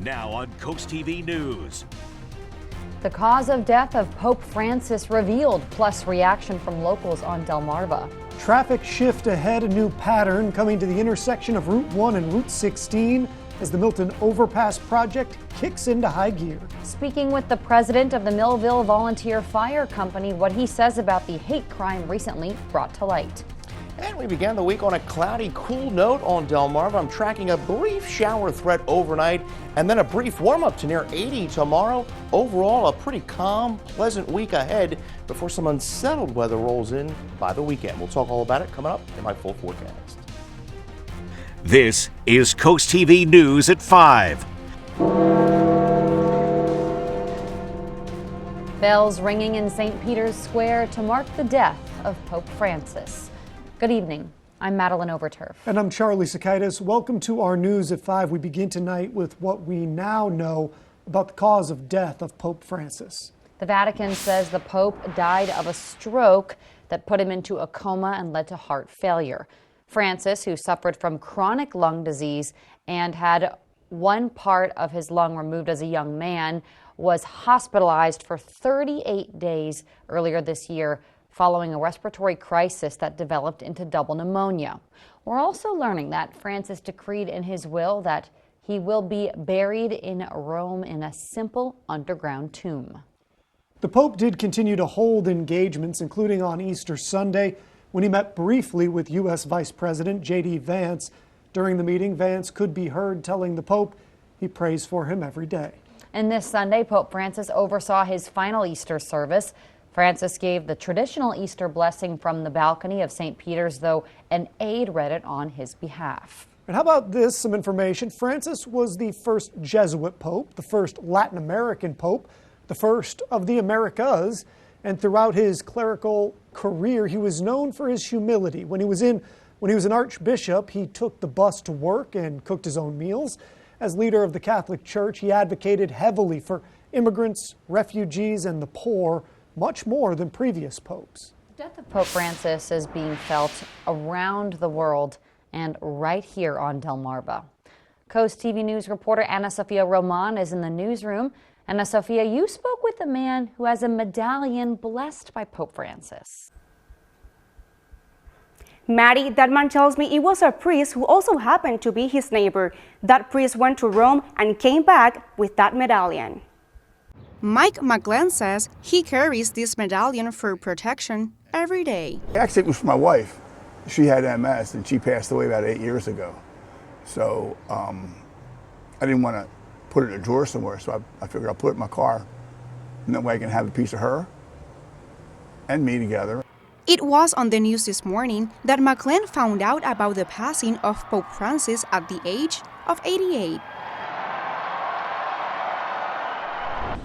Now on CoastTV News. The cause of death of Pope Francis revealed, plus reaction from locals on Delmarva. Traffic shift ahead, a new pattern coming to the intersection of Route 1 and Route 16 as the Milton Overpass project kicks into high gear. Speaking with the president of the Millville Volunteer Fire Company, what he says about the hate crime recently brought to light. And we began the week on a cloudy, cool note on Delmarva. I'm tracking a brief shower threat overnight and then a brief warm-up to near 80 tomorrow. Overall, a pretty calm, pleasant week ahead before some unsettled weather rolls in by the weekend. We'll talk all about it coming up in my full forecast. This is CoastTV News at 5. Bells ringing in St. Peter's Square to mark the death of Pope Francis. Good evening. I'm Madeline Overturf. And I'm Charlie Sakaitis. Welcome to our News at 5. We begin tonight with what we now know about the cause of death of Pope Francis. The Vatican says the Pope died of a stroke that put him into a coma and led to heart failure. Francis, who suffered from chronic lung disease and had one part of his lung removed as a young man, was hospitalized for 38 days earlier this year following a respiratory crisis that developed into double pneumonia. We're also learning that Francis decreed in his will that he will be buried in Rome in a simple underground tomb. The Pope did continue to hold engagements, including on Easter Sunday, when he met briefly with U.S. Vice President J.D. Vance. During the meeting, Vance could be heard telling the Pope he prays for him every day. And this Sunday, Pope Francis oversaw his final Easter service. Francis gave the traditional Easter blessing from the balcony of St. Peter's, though an aide read it on his behalf. And how about this, some information? Francis was the first Jesuit pope, the first Latin American pope, the first of the Americas, and throughout his clerical career, he was known for his humility. When he was an archbishop, he took the bus to work and cooked his own meals. As leader of the Catholic Church, he advocated heavily for immigrants, refugees, and the poor, much more than previous popes. The death of Pope Francis is being felt around the world and right here on Delmarva. CoastTV News reporter Ana Sofia Roman is in the newsroom. Ana Sofia, you spoke with a man who has a medallion blessed by Pope Francis. Maddie, that man tells me it was a priest who also happened to be his neighbor. That priest went to Rome and came back with that medallion. Mike McGlenn says he carries this medallion for protection every day. Actually, it was for my wife. She had MS and she passed away about 8 years ago. So I didn't want to put it in a drawer somewhere, so I figured I'll put it in my car. And that way I can have a piece of her and me together. It was on the news this morning that McGlenn found out about the passing of Pope Francis at the age of 88.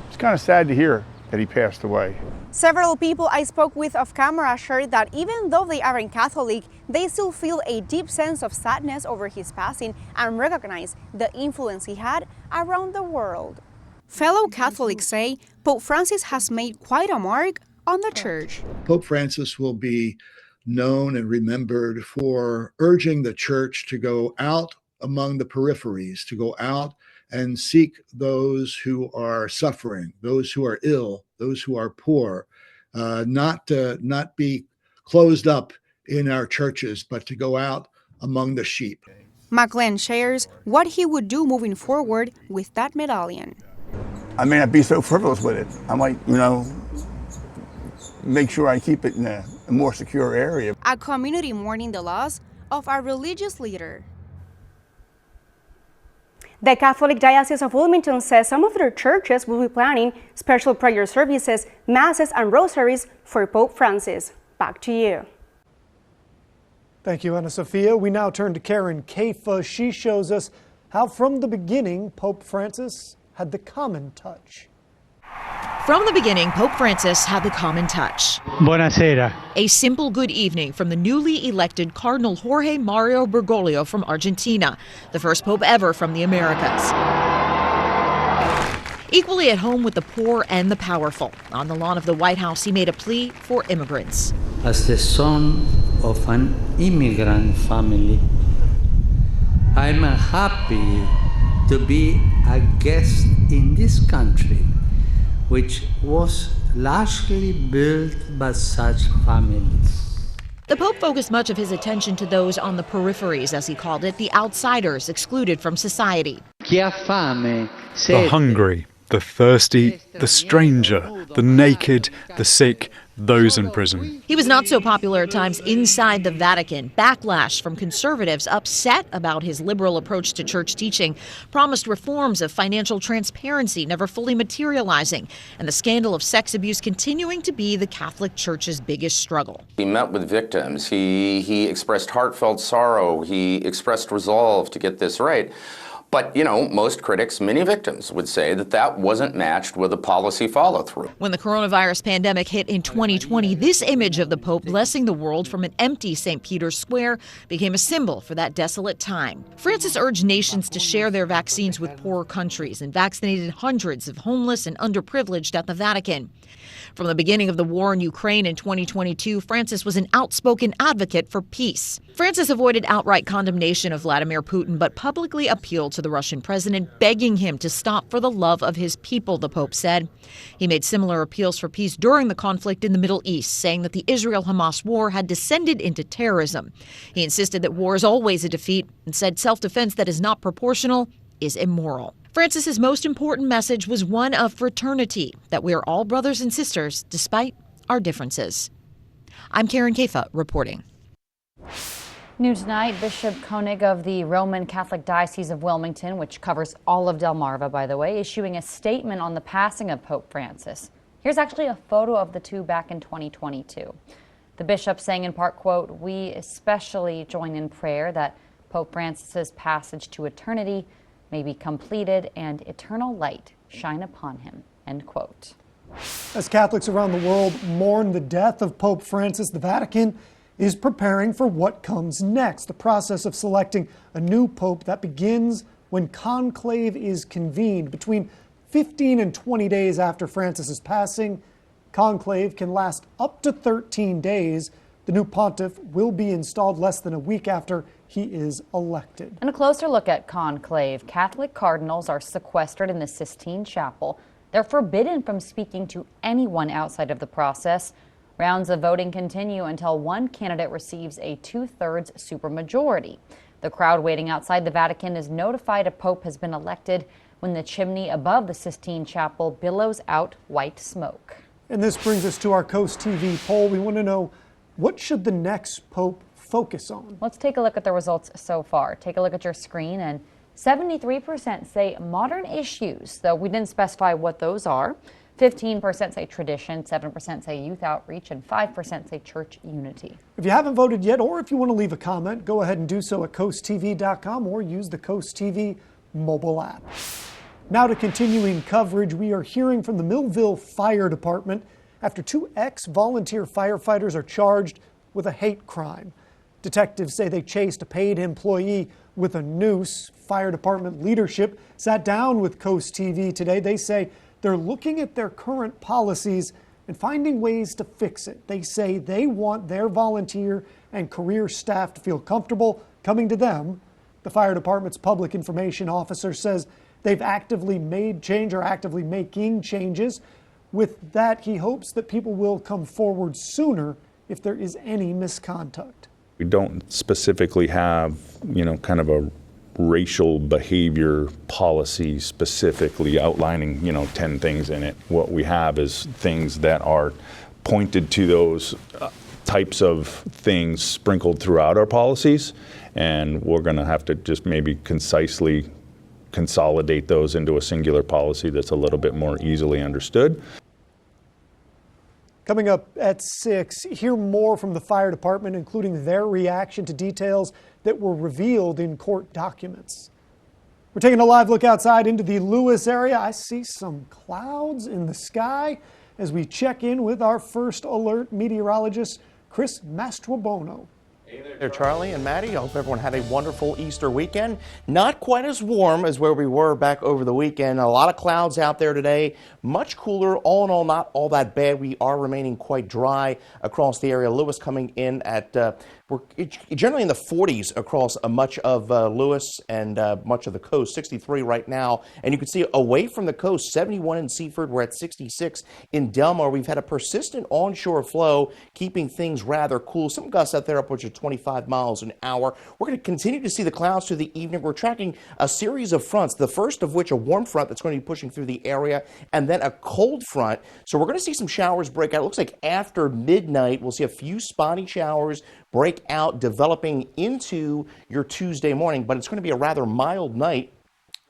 It's kind of sad to hear that he passed away. Several people I spoke with off camera shared that even though they aren't Catholic, they still feel a deep sense of sadness over his passing and recognize the influence he had around the world. Fellow Catholics say Pope Francis has made quite a mark on the church. Pope Francis will be known and remembered for urging the church to go out among the peripheries, to go out and seek those who are suffering, those who are ill, those who are poor, not be closed up in our churches, but to go out among the sheep. McGlenn shares what he would do moving forward with that medallion. I may not be so frivolous with it. I might, make sure I keep it in a more secure area. A community mourning the loss of a religious leader. The Catholic Diocese of Wilmington says some of their churches will be planning special prayer services, masses, and rosaries for Pope Francis. Back to you. Thank you, Ana Sofia. We now turn to Karen Kafa. She shows us how from the beginning Pope Francis had the common touch. From the beginning, Pope Francis had the common touch. Buonasera. A simple good evening from the newly elected Cardinal Jorge Mario Bergoglio from Argentina, the first pope ever from the Americas. Equally at home with the poor and the powerful. On the lawn of the White House, he made a plea for immigrants. As the son of an immigrant family, I'm happy to be a guest in this country, which was largely built by such families. The Pope focused much of his attention to those on the peripheries, as he called it, the outsiders excluded from society. The hungry, the thirsty, the stranger, the naked, the sick, those in prison. He was not so popular at times inside the Vatican. Backlash from conservatives upset about his liberal approach to church teaching, promised reforms of financial transparency never fully materializing, and the scandal of sex abuse continuing to be the Catholic Church's biggest struggle. He met with victims. He expressed heartfelt sorrow. He expressed resolve to get this right. But, most critics, many victims, would say that wasn't matched with a policy follow-through. When the coronavirus pandemic hit in 2020, this image of the Pope blessing the world from an empty St. Peter's Square became a symbol for that desolate time. Francis urged nations to share their vaccines with poorer countries and vaccinated hundreds of homeless and underprivileged at the Vatican. From the beginning of the war in Ukraine in 2022, Francis was an outspoken advocate for peace. Francis avoided outright condemnation of Vladimir Putin, but publicly appealed to the Russian president, begging him to stop for the love of his people, the Pope said. He made similar appeals for peace during the conflict in the Middle East, saying that the Israel-Hamas war had descended into terrorism. He insisted that war is always a defeat and said self-defense that is not proportional is immoral. Francis's most important message was one of fraternity, that we are all brothers and sisters despite our differences. I'm Karen Kefa reporting. New tonight, Bishop Koenig of the Roman Catholic Diocese of Wilmington, which covers all of Delmarva, by the way, issuing a statement on the passing of Pope Francis. Here's actually a photo of the two back in 2022. The bishop saying in part, quote, "We especially join in prayer that Pope Francis's passage to eternity may be completed and eternal light shine upon him," end quote. As Catholics around the world mourn the death of Pope Francis, the Vatican is preparing for what comes next, the process of selecting a new pope that begins when conclave is convened. Between 15 and 20 days after Francis's passing, conclave can last up to 13 days. The new pontiff will be installed less than a week after he is elected. And a closer look at conclave. Catholic cardinals are sequestered in the Sistine Chapel. They're forbidden from speaking to anyone outside of the process. Rounds of voting continue until one candidate receives a 2/3 supermajority. The crowd waiting outside the Vatican is notified a pope has been elected when the chimney above the Sistine Chapel billows out white smoke. And this brings us to our Coast TV poll. We want to know, what should the next pope focus on? Let's take a look at the results so far. Take a look at your screen, and 73% say modern issues, though we didn't specify what those are. 15% say tradition, 7% say youth outreach, and 5% say church unity. If you haven't voted yet, or if you want to leave a comment, go ahead and do so at CoastTV.com or use the Coast TV mobile app. Now to continuing coverage, we are hearing from the Millville Fire Department after two ex-volunteer firefighters are charged with a hate crime. Detectives say they chased a paid employee with a noose. Fire department leadership sat down with Coast TV today. They say they're looking at their current policies and finding ways to fix it. They say they want their volunteer and career staff to feel comfortable coming to them. The fire department's public information officer says they've actively made change or actively making changes. With that, he hopes that people will come forward sooner if there is any misconduct. We don't specifically have, kind of a racial behavior policy specifically outlining, 10 things in it. What we have is things that are pointed to those types of things sprinkled throughout our policies, and we're going to have to just maybe concisely consolidate those into a singular policy that's a little bit more easily understood. Coming up at 6, hear more from the fire department, including their reaction to details that were revealed in court documents. We're taking a live look outside into the Lewis area. I see some clouds in the sky as we check in with our first alert meteorologist, Chris Mastrobono. Hey there, Charlie and Maddie. I hope everyone had a wonderful Easter weekend. Not quite as warm as where we were back over the weekend. A lot of clouds out there today. Much cooler. All in all, not all that bad. We are remaining quite dry across the area. Lewis coming in at We're generally in the 40s across much of Lewis and much of the coast. 63 right now. And you can see away from the coast, 71 in Seaford. We're at 66 in Delmarva. We've had a persistent onshore flow, keeping things rather cool. Some gusts out there upwards of 25 miles an hour. We're going to continue to see the clouds through the evening. We're tracking a series of fronts, the first of which a warm front that's going to be pushing through the area, and then a cold front. So we're going to see some showers break out. It looks like after midnight, we'll see a few spotty showers break out, developing into your Tuesday morning, but it's going to be a rather mild night.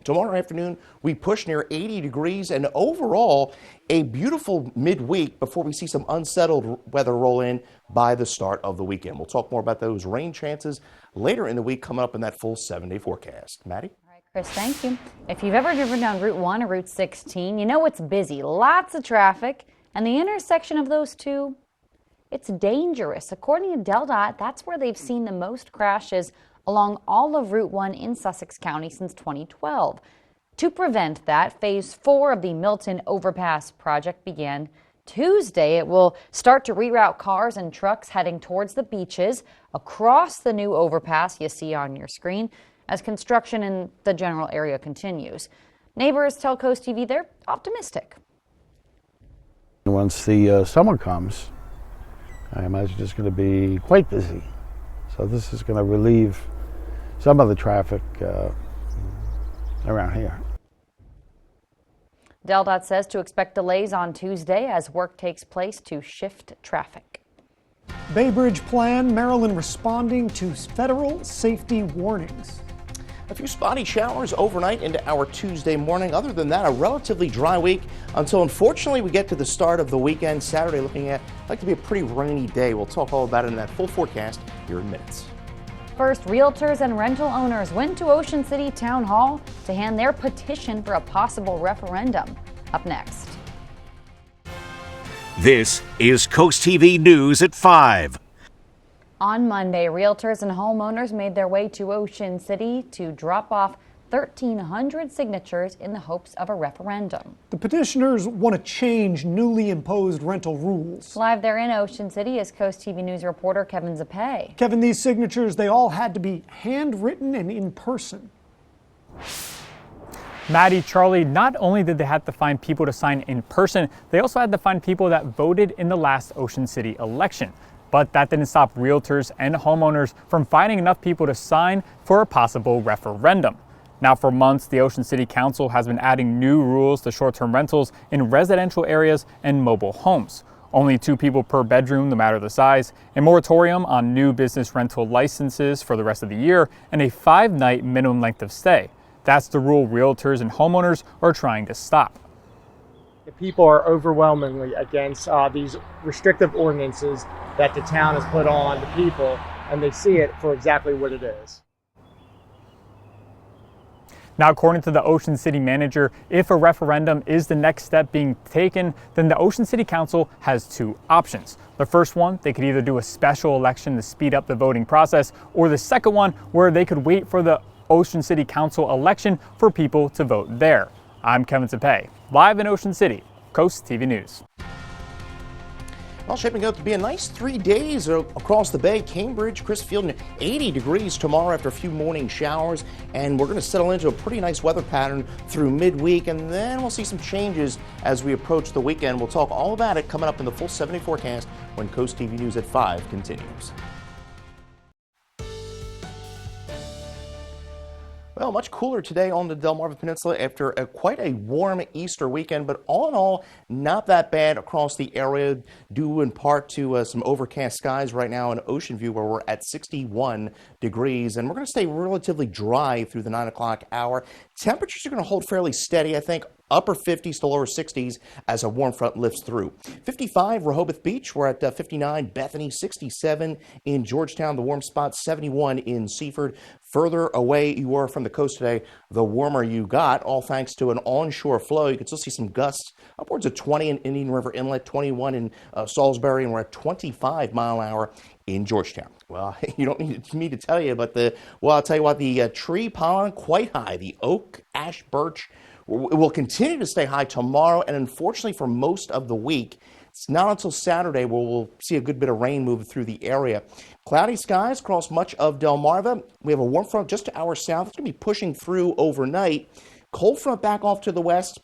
Tomorrow afternoon, we push near 80 degrees, and overall, a beautiful midweek before we see some unsettled weather roll in by the start of the weekend. We'll talk more about those rain chances later in the week, coming up in that full 7-day forecast. Maddie? All right, Chris, thank you. If you've ever driven down Route 1 or Route 16, you know it's busy, lots of traffic, and the intersection of those two, it's dangerous. According to DelDOT, that's where they've seen the most crashes along all of Route 1 in Sussex County since 2012. To prevent that, Phase 4 of the Milton Overpass project began Tuesday. It will start to reroute cars and trucks heading towards the beaches across the new overpass you see on your screen as construction in the general area continues. Neighbors tell CoastTV they're optimistic. Once the summer comes, I imagine it's going to be quite busy. So this is going to relieve some of the traffic around here. DelDOT says to expect delays on Tuesday as work takes place to shift traffic. Bay Bridge plan, Maryland responding to federal safety warnings. A few spotty showers overnight into our Tuesday morning. Other than that, a relatively dry week until, unfortunately, we get to the start of the weekend. Saturday looking at like to be a pretty rainy day. We'll talk all about it in that full forecast here in minutes. First, realtors and rental owners went to Ocean City Town Hall to hand their petition for a possible referendum. Up next. This is Coast TV News at 5. On Monday, realtors and homeowners made their way to Ocean City to drop off 1,300 signatures in the hopes of a referendum. The petitioners want to change newly imposed rental rules. Live there in Ocean City is Coast TV News reporter Kevin Zapay. Kevin, these signatures, they all had to be handwritten and in person. Maddie, Charlie, not only did they have to find people to sign in person, they also had to find people that voted in the last Ocean City election. But that didn't stop realtors and homeowners from finding enough people to sign for a possible referendum. Now, for months, the Ocean City Council has been adding new rules to short-term rentals in residential areas and mobile homes. Only 2 people per bedroom, no matter the size, a moratorium on new business rental licenses for the rest of the year, and a 5-night minimum length of stay. That's the rule realtors and homeowners are trying to stop. The people are overwhelmingly against these restrictive ordinances that the town has put on the people, and they see it for exactly what it is. Now, according to the Ocean City manager, if a referendum is the next step being taken, then the Ocean City Council has 2 options. The first one, they could either do a special election to speed up the voting process, or the second one, where they could wait for the Ocean City Council election for people to vote there. I'm Kevin Zapay, live in Ocean City, Coast TV News. Well, shaping up to be a nice 3 days across the bay. Cambridge, Chrisfield, 80 degrees tomorrow after a few morning showers. And we're going to settle into a pretty nice weather pattern through midweek. And then we'll see some changes as we approach the weekend. We'll talk all about it coming up in the full 7-day forecast when Coast TV News at 5 continues. Well, much cooler today on the Delmarva Peninsula after quite a warm Easter weekend, but all in all, not that bad across the area, due in part to some overcast skies right now in Ocean View, where we're at 61 degrees, and we're going to stay relatively dry through the 9 o'clock hour. Temperatures are going to hold fairly steady, I think, upper 50s to lower 60s as a warm front lifts through. 55 Rehoboth Beach, we're at 59 Bethany, 67 in Georgetown, the warm spot, 71 in Seaford. Further away you are from the coast today, the warmer you got, all thanks to an onshore flow. You can still see some gusts upwards of 20 in Indian River Inlet, 21 in Salisbury, and we're at 25 mile an hour in Georgetown. Well, you don't need me to tell you, but I'll tell you what, the tree pollen quite high. The oak, ash, birch will continue to stay high tomorrow, and unfortunately for most of the week. It's not until Saturday where we'll see a good bit of rain moving through the area. Cloudy skies across much of Delmarva. We have a warm front just to our south. It's going to be pushing through overnight. Cold front back off to the west.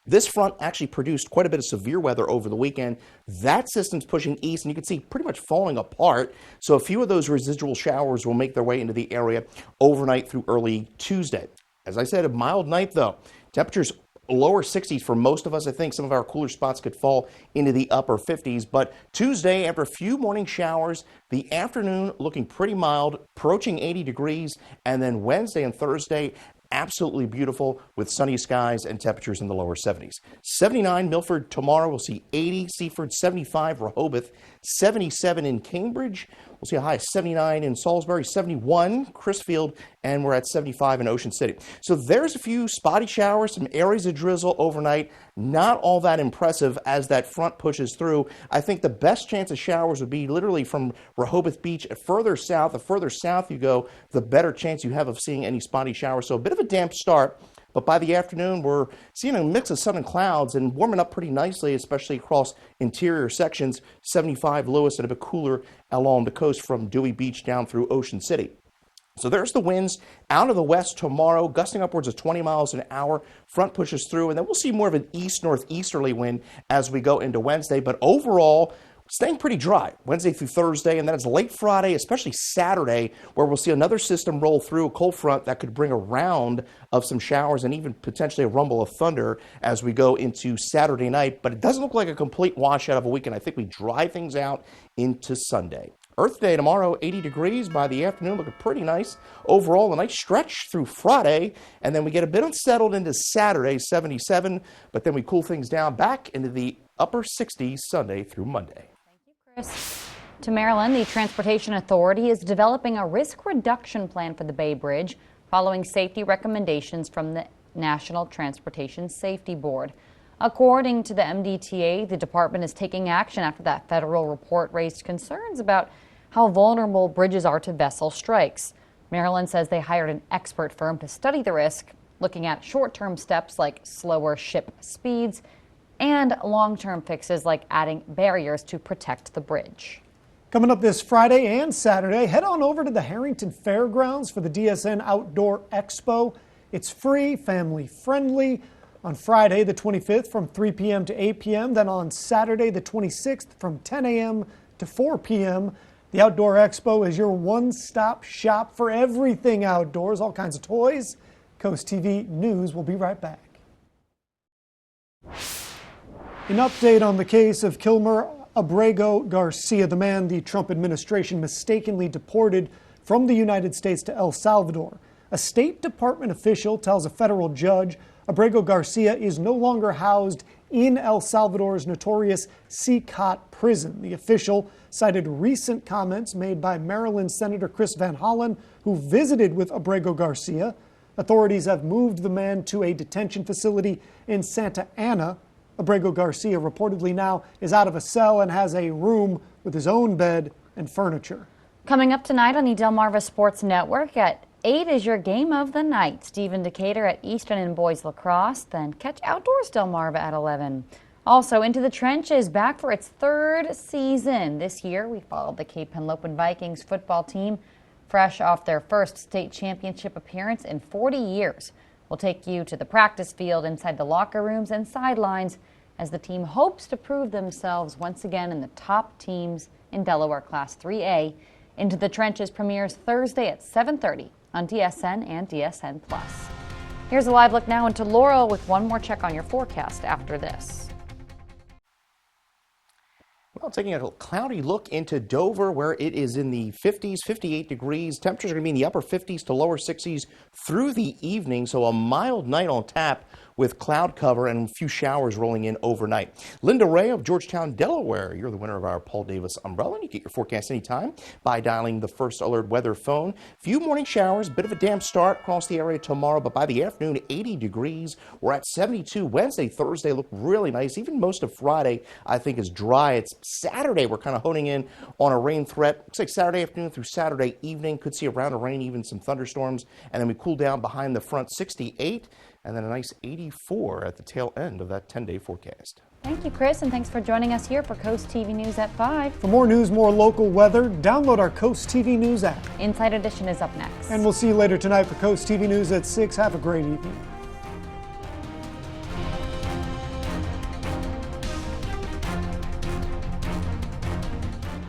This front actually produced quite a bit of severe weather over the weekend. That system's pushing east, and you can see pretty much falling apart. So a few of those residual showers will make their way into the area overnight through early Tuesday. As I said, a mild night, though. Temperatures lower 60s for most of us. I think some of our cooler spots could fall into the upper 50s. But Tuesday, after a few morning showers, the afternoon looking pretty mild, approaching 80 degrees. And then Wednesday and Thursday, absolutely beautiful with sunny skies and temperatures in the lower 70s. 79 Milford tomorrow. We'll see 80 Seaford, 75 Rehoboth, 77 in Cambridge. We'll see a high of 79 in Salisbury, 71 Crisfield, and we're at 75 in Ocean City. So there's a few spotty showers, some areas of drizzle overnight. Not all that impressive as that front pushes through. I think the best chance of showers would be literally from Rehoboth Beach further south. The further south you go, the better chance you have of seeing any spotty showers. So a bit of a damp start. But by the afternoon, we're seeing a mix of sun and clouds and warming up pretty nicely, especially across interior sections. 75 Lewis and a bit cooler along the coast from Dewey Beach down through Ocean City. So there's the winds out of the west tomorrow, gusting upwards of 20 miles an hour. Front pushes through, and then we'll see more of an east-northeasterly wind as we go into Wednesday. But overall, staying pretty dry Wednesday through Thursday, and then it's late Friday, especially Saturday, where we'll see another system roll through, a cold front that could bring a round of some showers and even potentially a rumble of thunder as we go into Saturday night. But it doesn't look like a complete washout of a weekend. I think we dry things out into Sunday. Earth Day tomorrow, 80 degrees by the afternoon, looking pretty nice. Overall, a nice stretch through Friday, and then we get a bit unsettled into Saturday, 77, but then we cool things down back into the upper 60s Sunday through Monday. Chris. To Maryland, the Transportation Authority is developing a risk reduction plan for the Bay Bridge following safety recommendations from the National Transportation Safety Board. According to the MDTA, the department is taking action after that federal report raised concerns about how vulnerable bridges are to vessel strikes. Maryland says they hired an expert firm to study the risk, looking at short-term steps like slower ship speeds and long-term fixes like adding barriers to protect the bridge. Coming up this Friday and Saturday, head on over to the Harrington Fairgrounds for the DSN Outdoor Expo. It's free, family-friendly. On Friday, the 25th, from 3 p.m. to 8 p.m., then on Saturday, the 26th, from 10 a.m. to 4 p.m. The Outdoor Expo is your one-stop shop for everything outdoors, all kinds of toys. Coast TV News will be right back. An update on the case of Kilmer Abrego Garcia, the man the Trump administration mistakenly deported from the United States to El Salvador. A State Department official tells a federal judge Abrego Garcia is no longer housed in El Salvador's notorious CCOT prison. The official cited recent comments made by Maryland Senator Chris Van Hollen, who visited with Abrego Garcia. Authorities have moved the man to a detention facility in Santa Ana. Abrego Garcia reportedly now is out of a cell and has a room with his own bed and furniture. Coming up tonight on the Delmarva Sports Network at 8 is your game of the night. Stephen Decatur at Easton and boys lacrosse. Then catch Outdoors Delmarva at 11. Also, Into the Trenches back for its third season. This year, we followed the Cape Henlopen Vikings football team fresh off their first state championship appearance in 40 years. We'll take you to the practice field, inside the locker rooms and sidelines as the team hopes to prove themselves once again in the top teams in Delaware Class 3A. Into the Trenches premieres Thursday at 7:30 on DSN and DSN+. Here's a live look now into Laurel with one more check on your forecast after this. Well, taking a cloudy look into Dover, where it is in the 50s, 58 degrees. Temperatures are going to be in the upper 50s to lower 60s through the evening, so a mild night on tap with cloud cover and a few showers rolling in overnight. Linda Ray of Georgetown, Delaware, you're the winner of our Paul Davis umbrella. You get your forecast anytime by dialing the First Alert weather phone. Few morning showers, bit of a damp start across the area tomorrow, but by the afternoon, 80 degrees. We're at 72. Wednesday, Thursday look really nice. Even most of Friday, I think, is dry. It's Saturday, we're kind of honing in on a rain threat. Looks like Saturday afternoon through Saturday evening. Could see a round of rain, even some thunderstorms. And then we cool down behind the front, 68. and then a nice 84 at the tail end of that 10-day forecast. Thank you, Chris, and thanks for joining us here for Coast TV News at 5. For more news, more local weather, download our Coast TV News app. Inside Edition is up next. And we'll see you later tonight for Coast TV News at 6. Have a great evening.